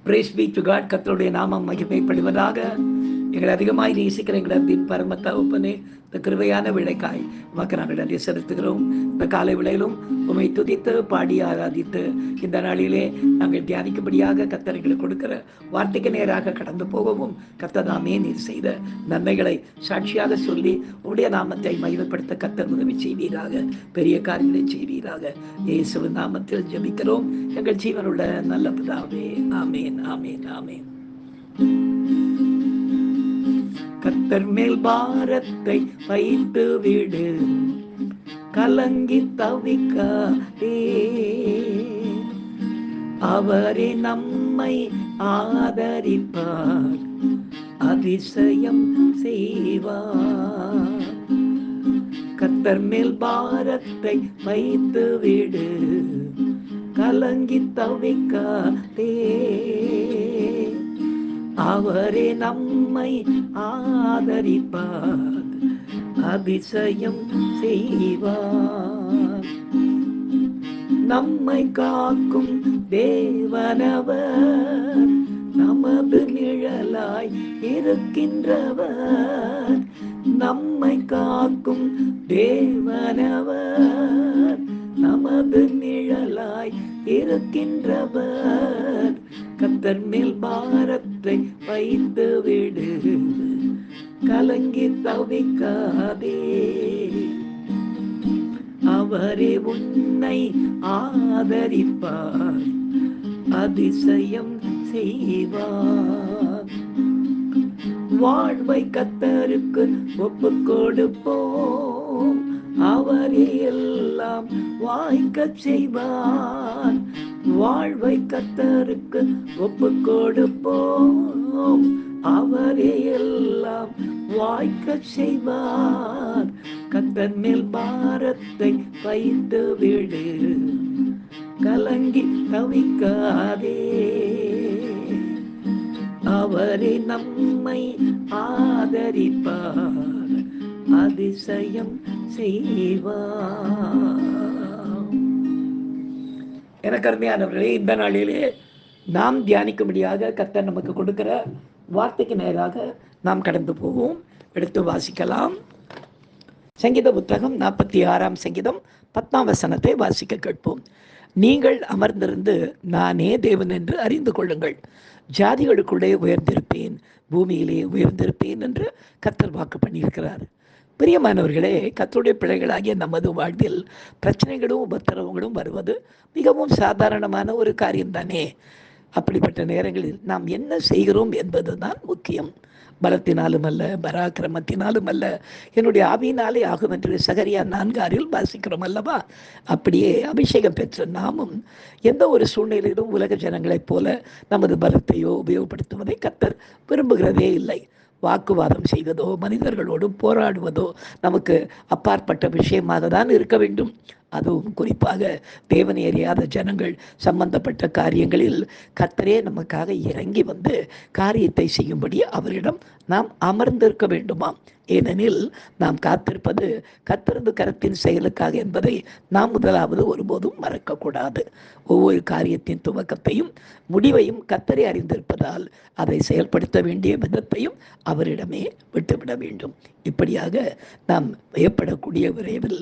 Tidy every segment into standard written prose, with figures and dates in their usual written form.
Brace B to God. கர்த்தருடைய நாமம் மகிமைப்படுவதாக. எங்களை அதிகமாய் நேசிக்கிற எங்கள் அன்பின் பரம தகப்பனே, இந்த கிருபையான விளைக்காய் உமக்கு நாங்கள் நன்றி செலுத்துகிறோம். இந்த காலை விளையிலும் உம்மை துதித்து பாடி ஆராதித்து இந்த நாளிலே நாங்கள் தியானிக்கும்படியாக கர்த்தர் எங்களுக்கு கொடுக்கிற வார்த்தைக்கு நேராக கடந்து போகவும் கர்த்ததாமே நீர் செய்த நன்மைகளை சாட்சியாக சொல்லி உடைய நாமத்தை மகிமைப்படுத்த கர்த்தர் உதவி செய்வீராக. பெரிய காரியங்களை செய்வீராக. இயேசுவின் நாமத்தில் ஜெபிக்கிறோம் எங்கள் ஜீவனுள்ள நல்ல பிதாவே. ஆமேன், ஆமேன், ஆமேன். கர்த்தர் மேல் பாரத்தை வைத்து விடு, கலங்கி தவிக்காதே. அவரே நம்மை ஆதரிப்பார், அதிசயம் செய்வார். கர்த்தர் மேல் பாரத்தை வைத்து விடு, கலங்கி தவிக்காதே. அவரே நம்மை ஆதரிப்பார், அதிசயம் செய்வார். நம்மை காக்கும் தேவனவர், நமது நிழலாய் இருக்கின்றவர். நம்மை காக்கும் தேவனவர், நமது நிழலாய் இருக்கின்றவர். கர்த்தர் மேல் பாரத்தை வைத்து விடு, கலங்கி தவிக்காதே. அவரே உன்னை ஆதரிப்பார், அதிசயம் செய்வார். வாழ்வை கர்த்தருக்கு ஒப்புக் கொடுப்போம், அவரே எல்லாம் வாய்க்கச் செய்வார். வாழ்வை கர்த்தருக்கு ஒப்புக் கொடுப்போம், அவரே எல்லாம் வாய்க்கச் செய்வார். கர்த்தர் மேல் பாரத்தை வைத்து விடு, கலங்கி தவிக்காதே. அவரே நம்மை ஆதரிப்பார், அதிசயம் செய்வார். எனக்கு அருமையானவர்களே, இந்த நாளிலே நாம் தியானிக்கும்படியாக கர்த்தர் நமக்கு கொடுக்கிற வார்த்தைக்கு நேராக நாம் கடந்து போவோம். எடுத்து வாசிக்கலாம். சங்கீத புத்தகம் 46ஆம் சங்கீதம் 10ஆம் வசனத்தை வாசிக்க கேட்போம். நீங்கள் அமர்ந்திருந்து நானே தேவன் என்று அறிந்து கொள்ளுங்கள். ஜாதிகளுக்குள்ளே உயர்ந்திருப்பேன், பூமியிலே உயர்ந்திருப்பேன் என்று கர்த்தர் வாக்கு பண்ணியிருக்கிறார். பிரியமானவர்களே, கர்த்தருடைய பிள்ளைகளாகிய நமது வாழ்வில் பிரச்சனைகளும் உபத்திரவங்களும் வருவது மிகவும் சாதாரணமான ஒரு காரியம்தானே. அப்படிப்பட்ட நேரங்களில் நாம் என்ன செய்கிறோம் என்பதுதான் முக்கியம். பலத்தினாலும் அல்ல, பராக்கிரமத்தினாலும் அல்ல, என்னுடைய ஆவியினாலே ஆகும் என்று சகரியா 4:6 வாசிக்கிறோம் அல்லவா? அப்படியே அபிஷேகம் பெற்ற நாமும் எந்த ஒரு சூழ்நிலையிலும் உலக ஜனங்களைப் போல நமது பலத்தையோ உபயோகப்படுத்துவதை கர்த்தர் விரும்புகிறதே இல்லை. வாக்குவாதம் செய்வதோ மனிதர்களோடு போராடுவதோ நமக்கு அப்பாற்பட்ட விஷயமாக தான் இருக்க வேண்டும். அதுவும் குறிப்பாக தேவனை அறியாத ஜனங்கள் சம்பந்தப்பட்ட காரியங்களில் கர்த்தரே நமக்காக இறங்கி வந்து காரியத்தை செய்யும்படி அவரிடம் நாம் அமர்ந்திருக்க வேண்டுமாம். ஏனெனில் நாம் காத்திருப்பது கர்த்தரது கரத்தின் செயலுக்காக என்பதை நாம் முதலாவது ஒருபோதும் மறக்கக்கூடாது. ஒவ்வொரு காரியத்தின் துவக்கத்தையும் முடிவையும் கர்த்தரே அறிந்திருப்பதால் அதை செயல்படுத்த வேண்டிய விதத்தையும் அவரிடமே விட்டுவிட வேண்டும். இப்படியாக நாம் பயப்படக்கூடிய விரைவில்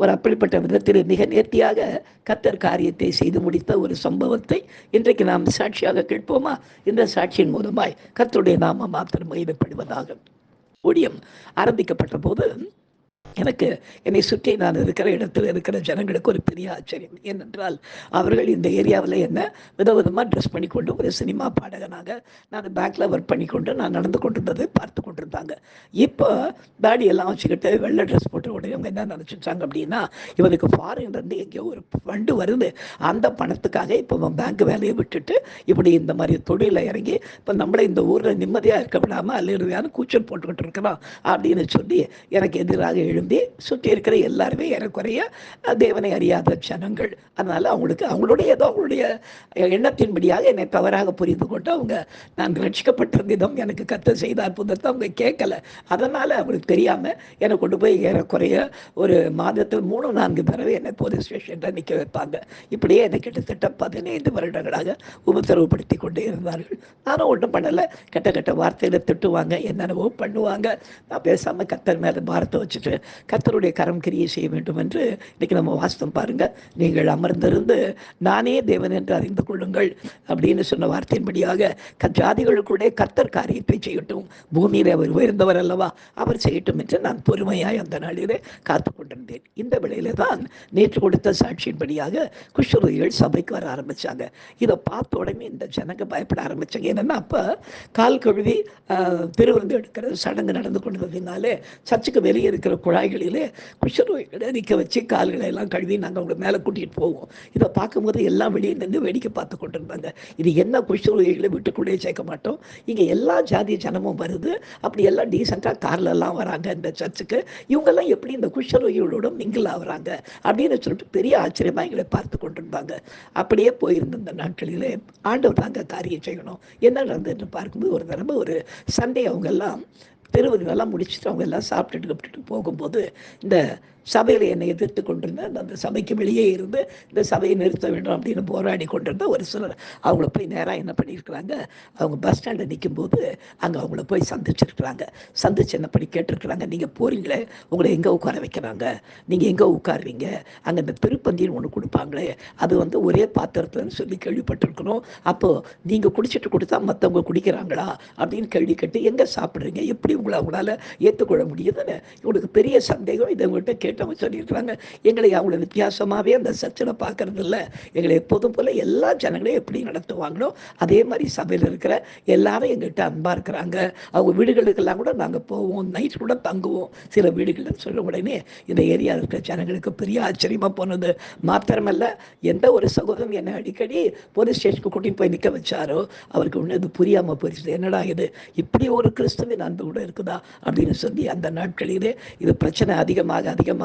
ஒரு அப்படிப்பட்ட விதத்தில் மிக நேர்த்தியாக கர்த்தர் காரியத்தை செய்து முடித்த ஒரு சம்பவத்தை இன்றைக்கு நாம் சாட்சியாக கேட்போமா? இந்த சாட்சியின் மூலமாய் கர்த்தருடைய நாமம் மாத்திரம் மகிமைப்படுவதாக. ஊழியம் ஆரம்பிக்கப்பட்ட போது எனக்கு என்னை சுற்றி நான் இருக்கிற இடத்துல இருக்கிற ஜனங்களுக்கு ஒரு பெரிய ஆச்சரியம். ஏனென்றால் அவர்கள் இந்த ஏரியாவில் என்ன விதவிதமாக ட்ரெஸ் பண்ணிக்கொண்டு ஒரு சினிமா பாடகனாக நான் பேங்க்கில் ஒர்க் பண்ணிக்கொண்டு நான் நடந்து கொண்டிருந்ததை பார்த்து கொண்டிருந்தாங்க. இப்போ தாடியெல்லாம் வச்சுக்கிட்டு வெள்ளை ட்ரெஸ் போட்டு உடனே அவங்க என்ன நினச்சிட்டாங்க அப்படின்னா, இவனுக்கு ஃபாரின்லேருந்து எங்கேயோ ஒரு ஃபண்டு வருது, அந்த பணத்துக்காக இப்போ அவன் பேங்க் வேலையை விட்டுட்டு இப்படி இந்த மாதிரி தொழிலில் இறங்கி இப்போ நம்மளை இந்த ஊரில் நிம்மதியாக இருக்க விடாமல் அல்லையான கூச்சல் போட்டுக்கிட்டு இருக்கிறான் அப்படின்னு சொல்லி எனக்கு எதிராக திருந்தி சுற்றி இருக்கிற எல்லாருமே ஏறக்குறைய தேவனை அறியாத ஜனங்கள். அதனால் அவங்களுடைய ஏதோ அவங்களுடைய எண்ணத்தின்படியாக என்னை தவறாக புரிந்து கொண்டு அவங்க நான் ரட்சிக்கப்பட்ட விதம் எனக்கு கர்த்தர் செய்த அற்புதத்தை அவங்க கேட்கல. அதனால் அவங்களுக்கு தெரியாமல் என்னை கொண்டு போய் ஏறக்குறைய ஒரு மாதத்தில் 3-4 தடவை என்னை போலீஸ் ஸ்டேஷனில் நிற்க வைப்பாங்க. இப்படியே என்னை கிட்டத்தட்ட 15 வருடங்களாக உபத்திரவுப்படுத்தி கொண்டே இருந்தார்கள். நானும் ஒன்றும் பண்ணலை. கெட்ட வார்த்தையில திட்டுவாங்க, என்னென்னவோ பண்ணுவாங்க. நான் பேசாமல் கர்த்தர் மேலே பாரத்தை வச்சுட்டு கர்த்தருடைய கரம் கிரியை செய்ய வேண்டும் என்று இன்றைக்கி நம்ம வாஸ்தம் பாருங்கள். நீங்கள் அமர்ந்திருந்து நானே தேவன் என்று அறிந்து கொள்ளுங்கள் அப்படின்னு சொன்ன வார்த்தையின்படியாக ஜாதிகளுக்குள்ளே கர்த்தர் காரியத்தை செய்யட்டும், பூமியில் அவர் உயர்ந்தவர் அல்லவா, அவர் செய்யட்டும் என்று நான் பொறுமையாய் அந்த நாளிலே காத்து கொண்டிருந்தேன். இந்த வேளையில தான் நேற்று கொடுத்த சாட்சியின்படியாக குஷ்டரோகிகள் சபைக்கு வர ஆரம்பித்தாங்க. இதை பார்த்த உடனே இந்த ஜனங்க பயப்பட ஆரம்பித்தாங்க. என்னென்னா அப்போ கால் கழுவி திருவிருந்து எடுக்கிற சடங்கு நடந்து கொண்டதுனாலே சர்ச்சுக்கு வெளியே இருக்கிற குழாய்களிலே குஷ்டரோகிகளை நிற்க வச்சு கால்களை எல்லாம் கழுவி நாங்கள் அவங்க மேலே கூட்டிகிட்டு போவோம். இதை பார்க்கும்போது எல்லாம் வெளியே நின்று வேடிக்கை பார்த்து கொண்டிருந்தாங்க. இது என்ன குஷ்டரோகிகளை வீட்டுக்குள்ளேயே சேர்க்க மாட்டோம், இங்கே எல்லா ஜாதி ஜனமும் வருது, அப்படி எல்லாம் டீசெண்டாக கார்லெல்லாம் வராங்க இந்த சர்ச்சுக்கு, இவங்கெல்லாம் எப்படி இந்த குஷ்டரோகிகளோட மிங்கிள் ஆகுறாங்க அப்படின்னு சொல்லிட்டு பெரிய ஆச்சரியமாக எங்களை பார்த்து கொண்டிருந்தாங்க. அப்படியே போயிருந்த இந்த நாட்களிலே ஆண்டவர் தாங்க காரியம் செய்யணும். என்ன நடந்ததுன்னு பார்க்கும்போது ஒரு தடவை ஒரு சண்டே அவங்க எல்லாம் திருவிழாலாம் முடிச்சுட்டு அவங்க எல்லாம் சாப்பிட்டுட்டு போகும்போது இந்த சபையில் என்னை எதிர்த்து கொண்டிருந்த அந்த சபைக்கு வெளியே இருந்து இந்த சபையை நிறுத்த வேண்டும் அப்படின்னு போராடி கொண்டிருந்த ஒரு சிலர் அவங்கள போய் நேராக என்ன பண்ணியிருக்கிறாங்க, அவங்க பஸ் ஸ்டாண்டில் நிற்கும்போது அங்கே அவங்கள போய் சந்திச்சிருக்கிறாங்க. சந்திச்சு என்ன பண்ணி கேட்டிருக்கிறாங்க, நீங்கள் போகிறீங்களே உங்களை எங்கே உட்கார வைக்கிறாங்க, நீங்கள் எங்கே உட்காருவீங்க, அங்கே இந்த திருப்பந்தின்னு ஒன்று கொடுப்பாங்களே அது ஒரே பாத்திரத்துலன்னு சொல்லி கேள்விப்பட்டிருக்கணும், அப்போது நீங்கள் குடிச்சிட்டு கொடுத்தா மற்றவங்க குடிக்கிறாங்களா அப்படின்னு கேள்வி கேட்டு எங்கே சாப்பிட்றீங்க, எப்படி உங்களை அவங்களால ஏற்றுக்கொள்ள முடியுதுன்னு இவங்களுக்கு பெரிய சந்தேகம். இதை உங்கள்கிட்ட கேட்டவங்க சொல்லியிருக்கிறாங்க, எங்களை அவங்கள வித்தியாசமாகவே அந்த சர்ச்சில் பார்க்கறது இல்லை, எங்களை எப்போதும் போல் எல்லா ஜனங்களையும் எப்படி நடத்துவாங்களோ அதே மாதிரி சபையில் இருக்கிற எல்லாரும் எங்கள்கிட்ட அன்பாக இருக்கிறாங்க, அவங்க வீடுகளுக்கெல்லாம் கூட நாங்கள் போவோம், நைட் கூட தங்குவோம் சில வீடுகளில் சொல்ல உடனே இந்த ஏரியாவில் இருக்கிற ஜனங்களுக்கு பெரிய ஆச்சரியமாக போனது. மாத்திரமல்ல, எந்த ஒரு சகோதரன் என்னை அடிக்கடி போலீஸ் ஸ்டேஷனுக்கு கூட்டிகிட்டு போய் நிற்க வச்சாரோ அவருக்கு ஒன்று இது புரியாமல் போயிடுச்சு, என்னடா இது இப்படி ஒரு கிறிஸ்துவின் அன்பு கூட இருக்குதா அப்படின்னு சொல்லி அந்த நாட்களிலே இது பிரச்சனை அதிகமாக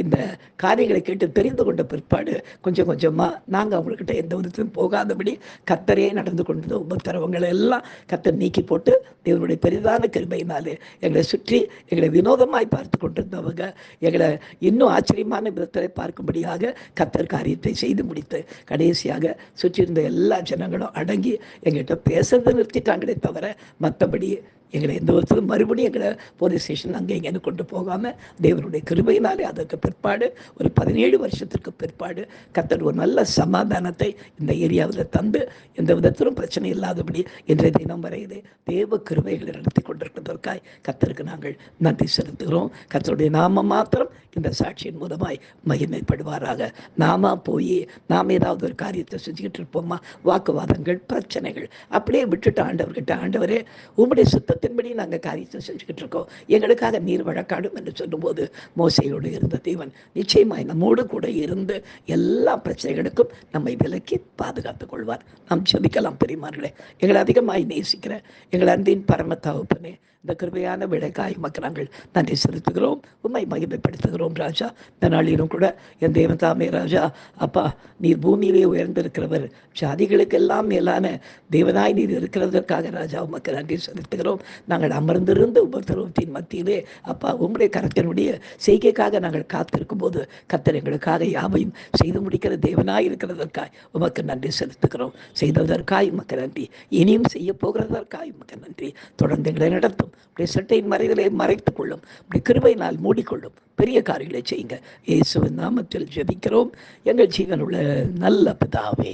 இந்த காரியங்களை கேட்டு தெரிந்து கொண்ட பிற்பாடு கொஞ்சம் கொஞ்சமாக நாங்கள் அவங்கக்கிட்ட எந்த விதத்திலும் போகாதபடி கர்த்தரே நடந்து கொண்டது உபத்திரவங்களை எல்லாம் கர்த்தர் நீக்கி போட்டு தேவனுடைய பெரிதான கிருபையினாலே எங்களை சுற்றி எங்களை வினோதமாய் பார்த்து கொண்டிருந்தவங்க எங்களை இன்னும் ஆச்சரியமான விதத்தை பார்க்கும்படியாக கர்த்தர் காரியத்தை செய்து முடித்து கடைசியாக சுற்றி இருந்த எல்லா ஜனங்களும் அடங்கி எங்கள்கிட்ட பேசுறதை நிறுத்திட்டாங்களே தவிர மற்றபடி எங்களை எந்த விதத்திலும் மறுபடியும் எங்களை போலீஸ் ஸ்டேஷன் அங்கே இங்கேன்னு கொண்டு போகாமல் தேவனுடைய கிருபையினாலே அதற்கு பிற்பாடு ஒரு 17 வருஷத்திற்கு பிற்பாடு கர்த்தர் ஒரு நல்ல சமாதானத்தை இந்த ஏரியாவில் தந்து எந்த விதத்திலும் பிரச்சனை இல்லாதபடி இன்றைய தினம் வரையிலே தேவ கிருபைகளை நடத்தி கொண்டிருப்பதற்காய் கர்த்தருக்கு நாங்கள் நன்றி செலுத்துகிறோம். கர்த்தருடைய நாமம் மாத்திரம் இந்த சாட்சியின் மூலமாய் மகிமைப்படுவாராக. நாம போய் நாம் ஏதாவது ஒரு காரியத்தை செஞ்சுக்கிட்டு இருப்போமா, வாக்குவாதங்கள் பிரச்சனைகள் அப்படியே விட்டுட்டு ஆண்டவர்கிட்ட, ஆண்டவரே உம்முடைய சுத்தத்தின்படி நாங்கள் காரியத்தை செஞ்சுக்கிட்டு இருக்கோம், எங்களுக்காக நீர் வழக்காடும் என்று சொல்லும்போது மோசையோடு இருந்த தேவன் நிச்சயமாய் நம்மோடு கூட இருந்து எல்லா பிரச்சனைகளுக்கும் நம்மை விலக்கி பாதுகாத்துக் கொள்வார். நாம் ஜெபிக்கலாம். பெரியமார்களே, எங்களை அதிகமாய் நேசிக்கிற எங்கள் அன்பின் பரம தகப்பனே, இந்த கிருபையான விடைக்காய் உமக்கு நாங்கள் நன்றி செலுத்துகிறோம், உம்மை மகிமைப்படுத்துகிறோம் ராஜா. இந்த நாளிலும் கூட என் தேவன் தாமே ராஜா, அப்பா நீர் பூமியிலே உயர்ந்திருக்கிறவர், ஜாதிகளுக்கெல்லாம் மேலான தேவனாய் நீர் இருக்கிறதற்காக ராஜா உமக்கு நன்றி செலுத்துகிறோம். நாங்கள் அமர்ந்திருந்து உபத்திரவத்தின் மத்தியிலே அப்பா உம்முடைய கரத்தினுடைய செய்கைக்காக நாங்கள் காத்திருக்கும் போது கர்த்தர் எங்களுக்காக யாவையும் செய்து முடிக்கிற தேவனாய் இருக்கிறதற்காய் உமக்கு நன்றி செலுத்துகிறோம். செய்ததற்காய் உமக்கு நன்றி, இனியும் செய்ய போகிறதற்காய் உமக்கு நன்றி. தொடர்ந்து எங்களை நடத்தும், இப்படி சட்டையின் மறைகளை மறைத்துக் கொள்ளும், இப்படி கிருபையினால் மூடிக்கொள்ளும், பெரிய காரியங்களை செய்யுங்க. இயேசுவின் நாமத்தில் ஜெபிக்கிறோம் எங்கள் ஜீவனுள்ள நல்ல பிதாவே.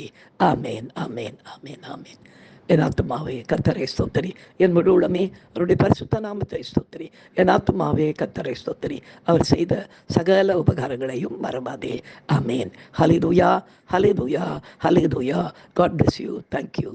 ஆமேன், ஆமேன், ஆமேன், ஆமேன். என் ஆத்துமாவே கர்த்தரை ஸ்தோத்திரி, என் முழு உள்ளமே அவருடைய பரிசுத்த நாமத்தை ஸ்தோத்திரி. என் ஆத்துமாவே கர்த்தரை ஸ்தோத்திரி, அவர் செய்த சகல உபகாரங்களையும் மறவாதே. ஆமேன். ஹல்லேலூயா, ஹல்லேலூயா, ஹல்லேலூயா. God bless you. Thank you.